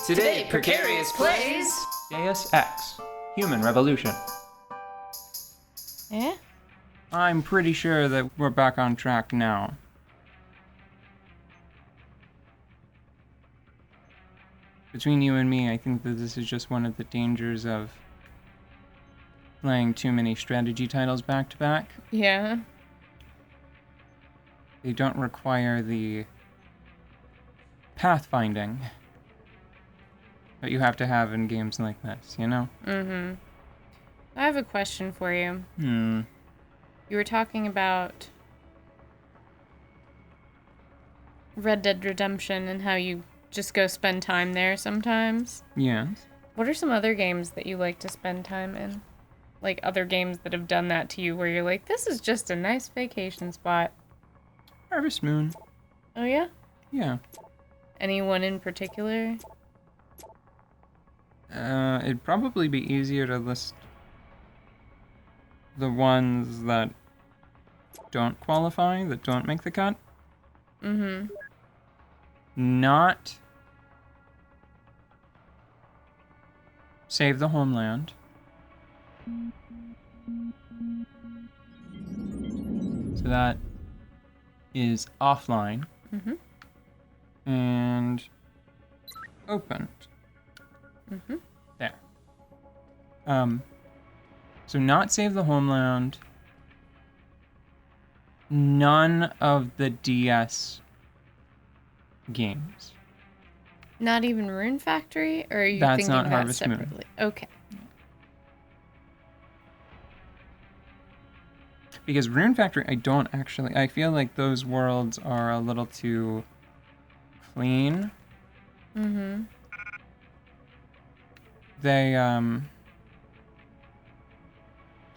Today, Precarious plays Deus Ex, Human Revolution. Eh? I'm pretty sure that we're back on track now. Between you and me, I think that this is just one of the dangers of playing too many strategy titles back to back. Yeah. They don't require the pathfinding that you have to have in games like this, you know? Mm-hmm. I have a question for you. You were talking about Red Dead Redemption and how you just go spend time there sometimes. Yes. What are some other games that you like to spend time in? Like other games that have done that to you where you're like, this is just a nice vacation spot. Harvest Moon. Oh, yeah? Yeah. Anyone in particular? It'd probably be easier to list the ones that don't qualify, that don't make the cut. Mm-hmm. Not Save the Homeland. So that is offline. Mm-hmm. And opened. Mm-hmm. There. So not Save the Homeland. None of the DS games. Not even Rune Factory? Or are you That's thinking not that Harvest Moon. separately? Okay. Because Rune Factory, I feel like those worlds are a little too clean. Mm-hmm. They,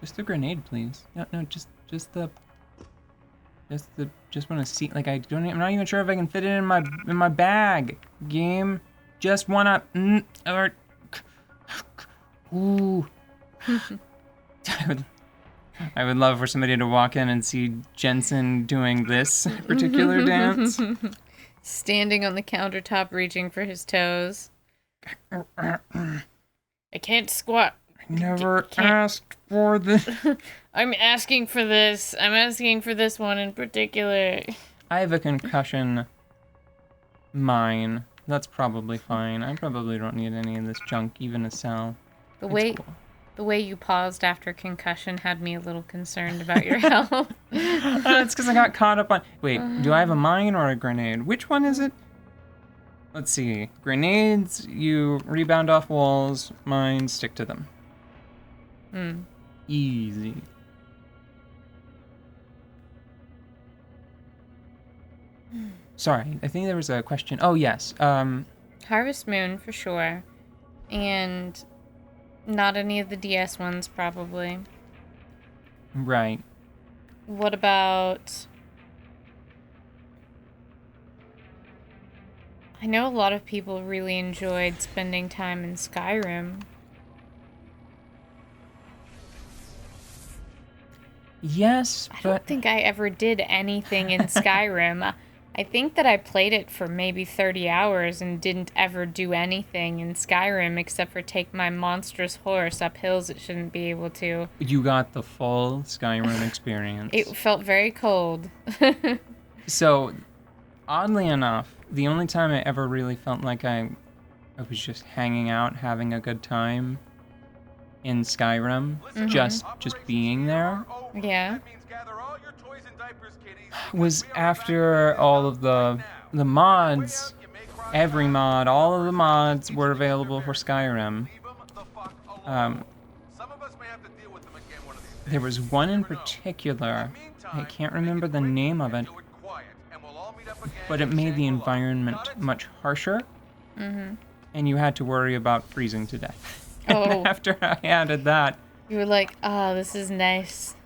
just the grenade, please. No, just want to see, like, I'm not even sure if I can fit it in my bag. Game, just wanna, ooh. I would love for somebody to walk in and see Jensen doing this particular dance. Standing on the countertop reaching for his toes. I can't squat. Never asked for this. I'm asking for this. I'm asking for this one in particular. I have a concussion mine. That's probably fine. I probably don't need any of this junk, even a cell. The It's way you paused after concussion had me a little concerned about your health. It's because I got caught up on... Wait, do I have a mine or a grenade? Which one is it? Let's see. Grenades, you rebound off walls. Mines, stick to them. Easy. Sorry, I think there was a question. Oh, yes. Harvest Moon, for sure. And not any of the DS ones, probably. Right. What about... I know a lot of people really enjoyed spending time in Skyrim. Yes, I don't think I ever did anything in Skyrim. I think that I played it for maybe 30 hours and didn't ever do anything in Skyrim except for take my monstrous horse up hills it shouldn't be able to. You got the full Skyrim experience. It felt very cold. So, oddly enough, the only time I ever really felt like I was just hanging out, having a good time in Skyrim, just being there, Yeah. was after all of the mods. Every mod, all of the mods were available for Skyrim. There was one in particular, I can't remember the name of it, but it made the environment much harsher, and you had to worry about freezing to death. Oh. And after I added that... You were like, oh, this is nice.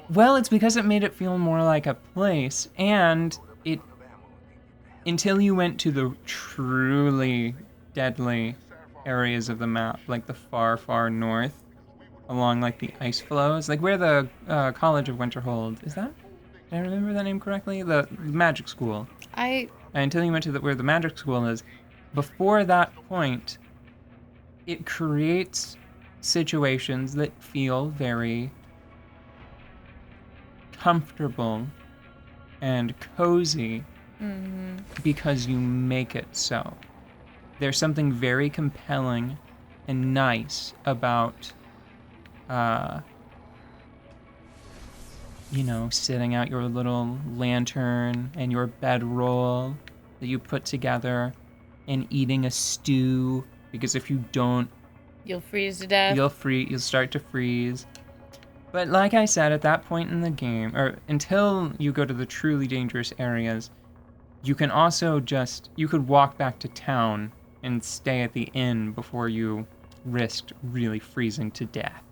Well, it's because it made it feel more like a place, and it... Until you went to the truly deadly areas of the map, like the far, far north, along, like, the ice flows, like where the College of Winterhold... Is that... Did I remember that name correctly? The magic school. Until you went to where the magic school is, before that point, it creates situations that feel very comfortable and cozy because you make it so. There's something very compelling and nice about, sitting out your little lantern and your bedroll that you put together and eating a stew, because if you don't, You'll freeze to death. you'll start to freeze. But like I said, at that point in the game, or until you go to the truly dangerous areas, you can also you could walk back to town and stay at the inn before you risked really freezing to death.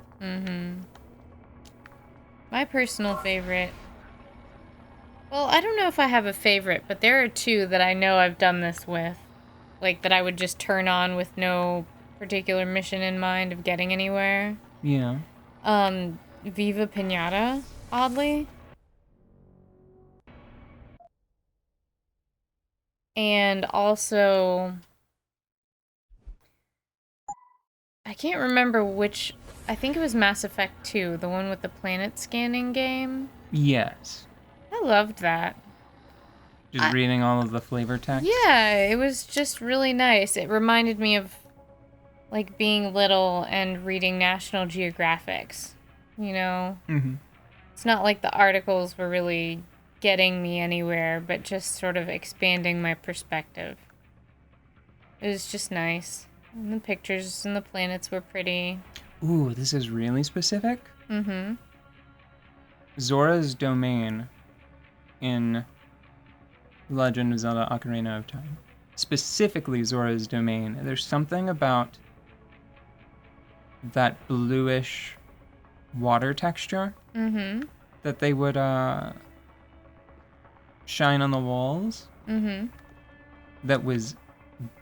My personal favorite. Well, I don't know if I have a favorite, but there are two that I know I've done this with. Like, that I would just turn on with no particular mission in mind of getting anywhere. Yeah. Viva Pinata, oddly. And also, I can't remember which, I think it was Mass Effect 2, the one with the planet scanning game. Yes. I loved that. Just reading all of the flavor text? Yeah, it was just really nice. It reminded me of, like, being little and reading National Geographics, you know? Mm-hmm. It's not like the articles were really getting me anywhere, but just sort of expanding my perspective. It was just nice. And the pictures and the planets were pretty. Ooh, this is really specific? Mm-hmm. Zora's Domain in Legend of Zelda Ocarina of Time. Specifically Zora's Domain. There's something about that bluish water texture that they would shine on the walls that was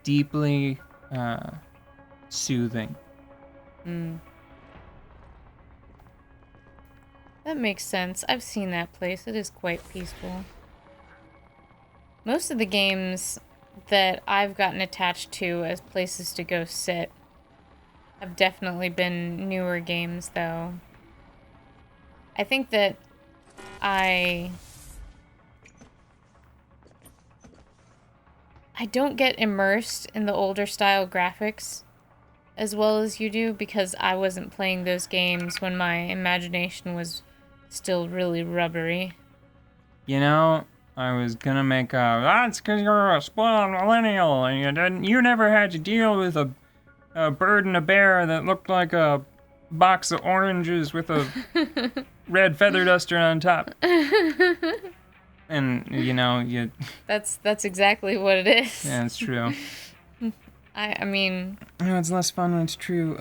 deeply soothing. That makes sense. I've seen that place. It is quite peaceful. Most of the games that I've gotten attached to as places to go sit have definitely been newer games, though. I think that I don't get immersed in the older style graphics as well as you do because I wasn't playing those games when my imagination was still really rubbery. You know, I was gonna make that's because you're a spoiled millennial and you never had to deal with a bird and a bear that looked like a box of oranges with a red feather duster on top. And, you... That's exactly what it is. Yeah, it's true. I mean... It's less fun when it's true.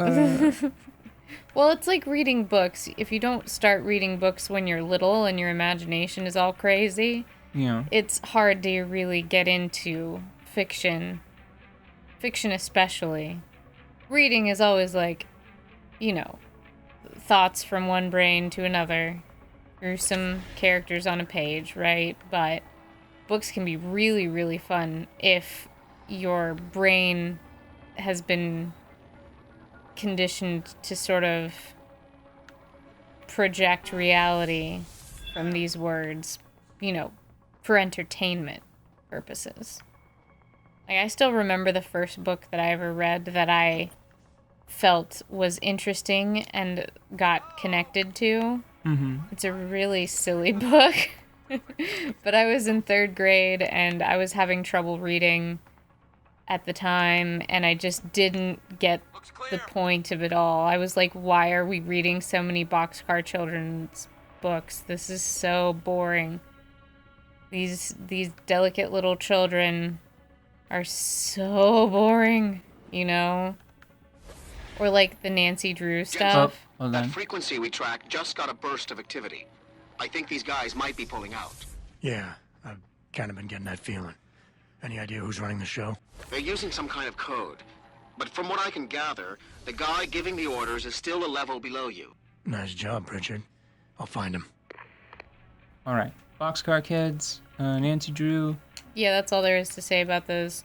Well, it's like reading books. If you don't start reading books when you're little and your imagination is all crazy, it's hard to really get into fiction. Fiction especially. Reading is always like, thoughts from one brain to another through some characters on a page, right? But books can be really, really fun if your brain has been conditioned to sort of project reality from these words, for entertainment purposes. Like, I still remember the first book that I ever read that I felt was interesting and got connected to. It's a really silly book, but I was in 3rd grade and I was having trouble reading at the time, and I just didn't get the point of it all. I was like, why are we reading so many Boxcar children's books? This is so boring. These delicate little children are so boring, Or like the Nancy Drew stuff. That frequency we tracked just got a burst of activity. I think these guys might be pulling out. Yeah, I've kind of been getting that feeling. Any idea who's running the show? They're using some kind of code. But from what I can gather, the guy giving the orders is still a level below you. Nice job, Richard. I'll find him. All right. Boxcar Kids, Nancy Drew. Yeah, that's all there is to say about those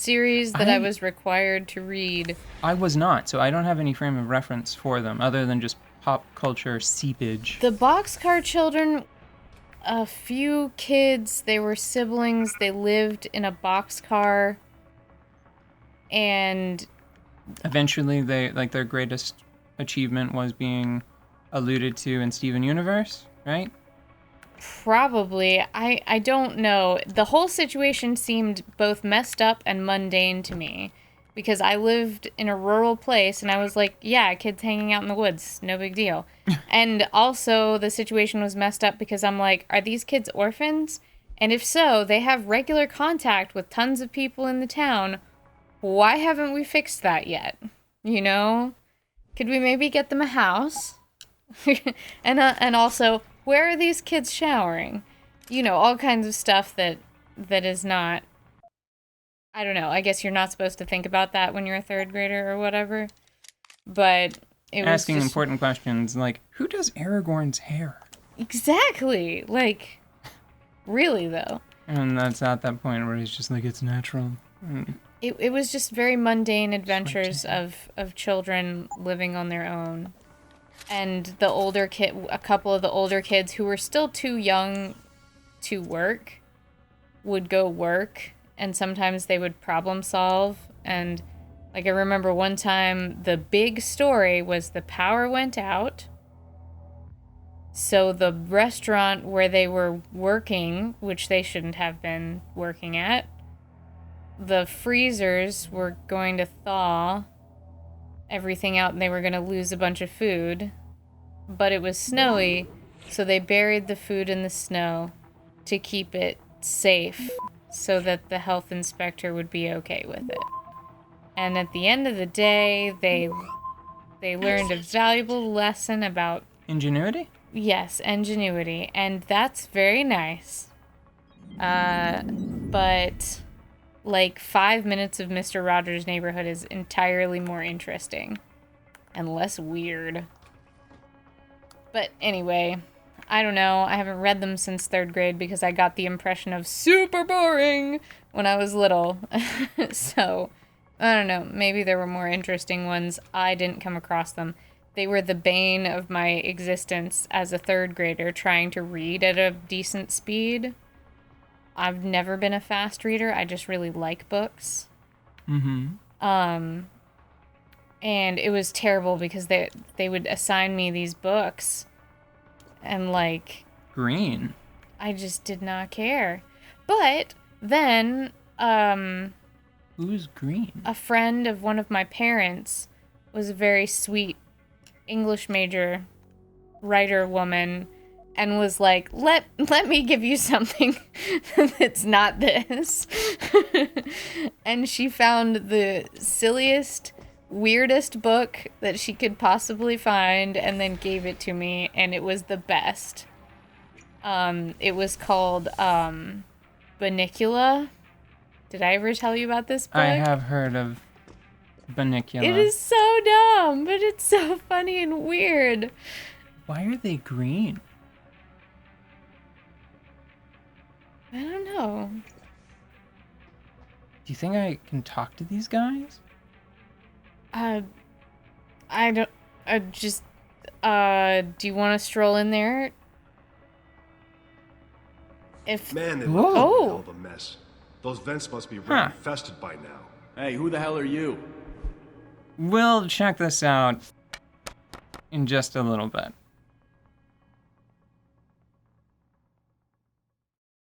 series that I was required to read. I was not, so I don't have any frame of reference for them other than just pop culture seepage. The Boxcar Children, a few kids, they were siblings, they lived in a boxcar, and eventually their greatest achievement was being alluded to in Steven Universe, right? probably, I don't know. The whole situation seemed both messed up and mundane to me. Because I lived in a rural place, and I was like, yeah, kids hanging out in the woods, no big deal. And also, the situation was messed up because I'm like, are these kids orphans? And if so, they have regular contact with tons of people in the town. Why haven't we fixed that yet? You know? Could we maybe get them a house? And also, where are these kids showering? You know, all kinds of stuff that is not... I don't know. I guess you're not supposed to think about that when you're a third grader or whatever. But it was asking just... important questions like, who does Aragorn's hair? Exactly. Like, really, though. And that's at that point where he's just like, it's natural. It was just very mundane adventures of children living on their own. And a couple of the older kids who were still too young to work would go work. And sometimes they would problem solve. And like I remember one time the big story was the power went out. So the restaurant where they were working, which they shouldn't have been working at, the freezers were going to thaw everything out and they were going to lose a bunch of food. But it was snowy, so they buried the food in the snow to keep it safe. So that the health inspector would be okay with it. And at the end of the day, they learned a valuable lesson about... Ingenuity? Yes, ingenuity. And that's very nice. But, like, 5 minutes of Mr. Rogers' Neighborhood is entirely more interesting. And less weird. But anyway... I don't know, I haven't read them since 3rd grade because I got the impression of super boring when I was little. So, I don't know, maybe there were more interesting ones. I didn't come across them. They were the bane of my existence as a 3rd grader trying to read at a decent speed. I've never been a fast reader, I just really like books. Mm-hmm. And it was terrible because they would assign me these books. And, like... Green. I just did not care. But then, Who's green? a friend of one of my parents was a very sweet English major writer woman and was like, let me give you something that's not this. And she found the silliest... weirdest book that she could possibly find and then gave it to me, and it was the best. It was called Bunnicula. Did I ever tell you about this book? I have heard of Bunnicula. It is so dumb, but it's so funny and weird. Why are they green? I don't know. Do you think I can talk to these guys? I don't, do you want to stroll in there? Man, they Whoa. look like a hell of a mess. Those vents must be rat infested by now. Hey, who the hell are you? We'll check this out in just a little bit.